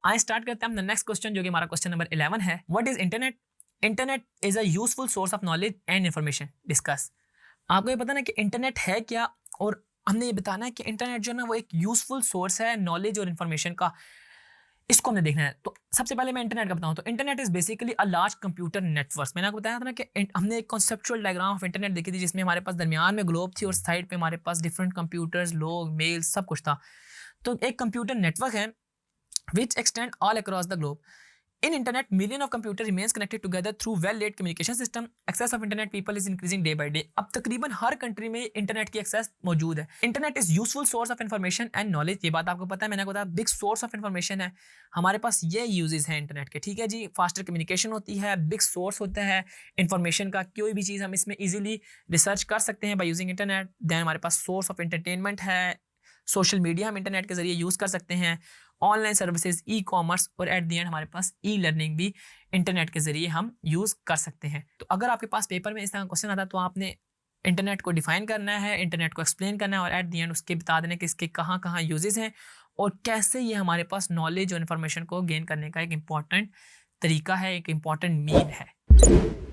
I start करते हैं next question जो कि हमारा क्वेश्चन नंबर 11 है। What is internet? Internet is a useful source of knowledge and information. Discuss. आपको ये पता ना कि इंटरनेट है क्या, और हमने ये बताना है कि इंटरनेट जो है ना वो एक यूजफुल सोर्स है नॉलेज और इन्फॉर्मेशन का। इसको हमने देखना है। तो सबसे पहले मैं इंटरनेट का बताऊं तो internet is basically a large computer network. मैंने आपको बताया था ना कि हमने एक कॉन्सेप्चुअल डायग्राम ऑफ इंटरनेट देखी थी जिसमें हमारे पास दरमियान में ग्लोब थी और साइड पे हमारे पास डिफरेंट कंप्यूटर्स, लोग, मेल, सब कुछ था। तो एक कंप्यूटर नेटवर्क है which extend all across the globe. In internet, million of computer remains connected together through well-laid communication system. Access of internet people is increasing day by day. अब तकरीबन हर country में internet की access मौजूद है। Internet is useful source of information and knowledge. ये बात आपको पता है, मैंने आपको बताया बिग सोर्स ऑफ इन्फॉर्मेशन है। हमारे पास ये यूजेस हैं इंटरनेट के, ठीक है जी। फास्टर कम्युनिकेशन होती है, बिग सोर्स होता है इन्फॉर्मेशन का। कोई भी चीज़ हम इसमें इजीली रिसर्च कर सकते हैं बाय यूजिंग इंटरनेट। देन हमारे पास सोर्स ऑफ एंटरटेनमेंट है। सोशल मीडिया हम इंटरनेट के जरिए यूज़ कर सकते हैं। ऑनलाइन सर्विसेज, ई कॉमर्स, और एट द एंड हमारे पास ई लर्निंग भी इंटरनेट के जरिए हम यूज़ कर सकते हैं। तो अगर आपके पास पेपर में इस तरह क्वेश्चन आता है तो आपने इंटरनेट को डिफाइन करना है, इंटरनेट को एक्सप्लेन करना है, और एट द एंड उसके बता देना कि इसके कहाँ कहाँ यूजेस हैं और कैसे ये हमारे पास नॉलेज और इन्फॉर्मेशन को गेन करने का एक इम्पॉर्टेंट तरीका है, एक इम्पॉर्टेंट मीन है।